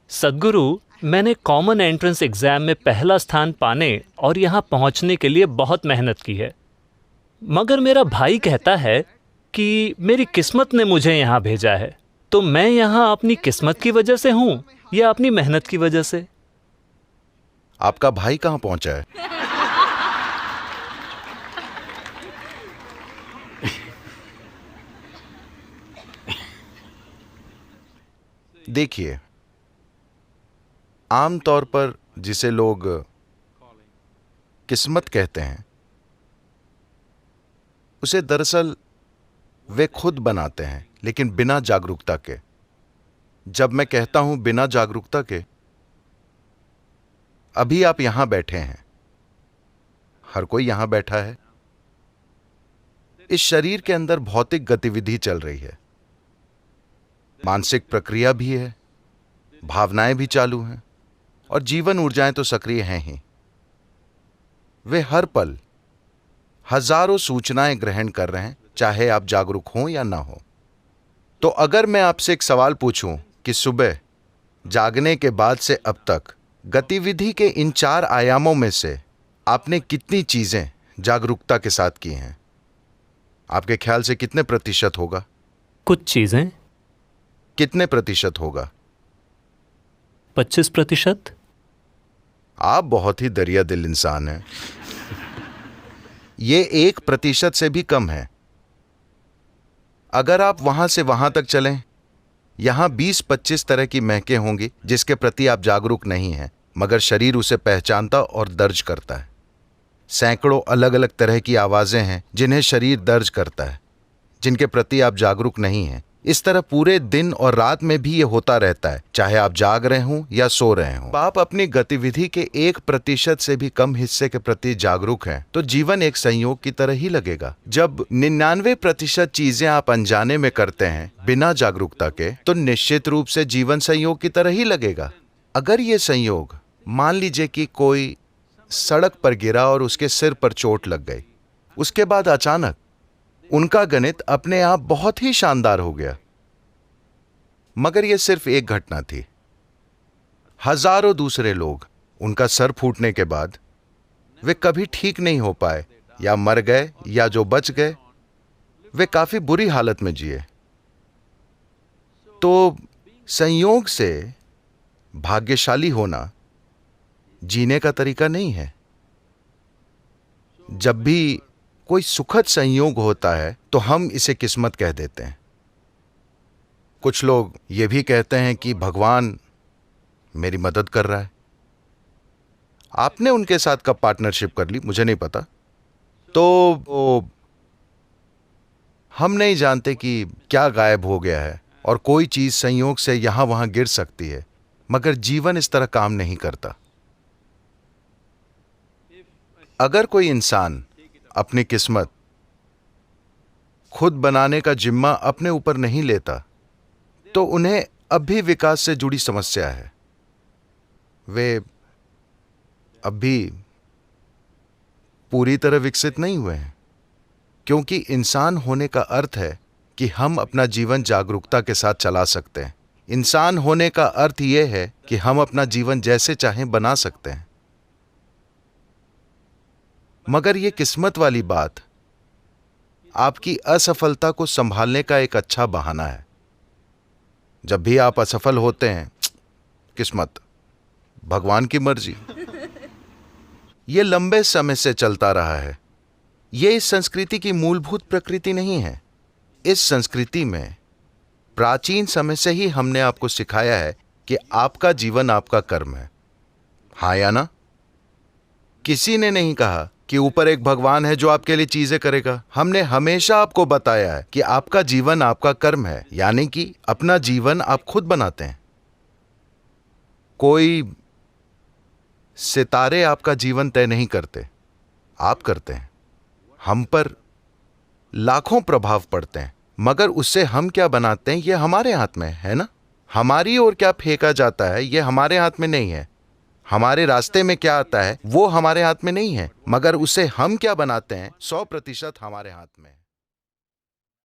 सद्गुरु, मैंने common entrance exam में पहला स्थान पाने और यहाँ पहुँचने के लिए बहुत मेहनत की है। मगर मेरा भाई कहता है कि मेरी किस्मत ने मुझे यहाँ भेजा है। तो मैं यहाँ अपनी किस्मत की वजह से हूँ या अपनी मेहनत की वजह से? आपका भाई कहाँ पहुँचा है? देखिए, आमतौर पर जिसे लोग किस्मत कहते हैं, उसे दरअसल वे खुद बनाते हैं, लेकिन बिना जागरूकता के। जब मैं कहता हूं बिना जागरूकता के, अभी आप यहां बैठे हैं, हर कोई यहां बैठा है। इस शरीर के अंदर भौतिक गतिविधि चल रही है, मानसिक प्रक्रिया भी है, भावनाएं भी चालू हैं और जीवन ऊर्जाएं तो सक्रिय हैं ही। वे हर पल हजारों सूचनाएं ग्रहण कर रहे हैं, चाहे आप जागरूक हों या ना हो। तो अगर मैं आपसे एक सवाल पूछूं कि सुबह जागने के बाद से अब तक गतिविधि के इन 4 आयामों में से आपने कितनी चीजें जागरूकता के साथ की हैं, आपके ख्याल से कितने प्रतिशत होगा? कुछ चीजें। कितने प्रतिशत होगा? 25%। आप बहुत ही दरिया दिल इंसान हैं। ये 1% से भी कम है। अगर आप वहां से वहां तक चलें, यहां 20-25 तरह की महकें होंगी जिसके प्रति आप जागरूक नहीं हैं, मगर शरीर उसे पहचानता और दर्ज करता है। सैकड़ों अलग अलग तरह की आवाजें हैं जिन्हें शरीर दर्ज करता है, जिनके प्रति आप जागरूक नहीं हैं। इस तरह पूरे दिन और रात में भी ये होता रहता है, चाहे आप जाग रहे हों या सो रहे हों। आप अपनी गतिविधि के 1% से भी कम हिस्से के प्रति जागरूक हैं, तो जीवन एक संयोग की तरह ही लगेगा। जब 99% चीजें आप अनजाने में करते हैं बिना जागरूकता के, तो निश्चित रूप से जीवन संयोग की तरह ही लगेगा। अगर ये संयोग, मान लीजिए कि कोई सड़क पर गिरा और उसके सिर पर चोट लग गई, उसके बाद अचानक उनका गणित अपने आप बहुत ही शानदार हो गया। मगर यह सिर्फ एक घटना थी। हजारों दूसरे लोग, उनका सर फूटने के बाद वे कभी ठीक नहीं हो पाए, या मर गए, या जो बच गए वे काफी बुरी हालत में जिए। तो संयोग से भाग्यशाली होना जीने का तरीका नहीं है। जब भी कोई सुखद संयोग होता है तो हम इसे किस्मत कह देते हैं। कुछ लोग ये भी कहते हैं कि भगवान मेरी मदद कर रहा है। आपने उनके साथ कब पार्टनरशिप कर ली मुझे नहीं पता। तो हम नहीं जानते कि क्या गायब हो गया है, और कोई चीज संयोग से यहां वहां गिर सकती है, मगर जीवन इस तरह काम नहीं करता। अगर कोई इंसान अपनी किस्मत खुद बनाने का जिम्मा अपने ऊपर नहीं लेता, तो उन्हें अब भी विकास से जुड़ी समस्या है। वे अब भी पूरी तरह विकसित नहीं हुए हैं, क्योंकि इंसान होने का अर्थ है कि हम अपना जीवन जागरूकता के साथ चला सकते हैं। इंसान होने का अर्थ यह है कि हम अपना जीवन जैसे चाहें बना सकते हैं। मगर यह किस्मत वाली बात आपकी असफलता को संभालने का एक अच्छा बहाना है। जब भी आप असफल होते हैं, किस्मत, भगवान की मर्जी। यह लंबे समय से चलता रहा है। यह इस संस्कृति की मूलभूत प्रकृति नहीं है। इस संस्कृति में प्राचीन समय से ही हमने आपको सिखाया है कि आपका जीवन आपका कर्म है। हाँ या ना? किसी ने नहीं कहा कि ऊपर एक भगवान है जो आपके लिए चीजें करेगा। हमने हमेशा आपको बताया है कि आपका जीवन आपका कर्म है, यानी कि अपना जीवन आप खुद बनाते हैं। कोई सितारे आपका जीवन तय नहीं करते, आप करते हैं। हम पर लाखों प्रभाव पड़ते हैं, मगर उससे हम क्या बनाते हैं ये हमारे हाथ में है ना। हमारी ओर क्या फेंका जाता है ये हमारे हाथ में नहीं है। हमारे रास्ते में क्या आता है वो हमारे हाथ में नहीं है, मगर उसे हम क्या बनाते हैं 100% हमारे हाथ में है।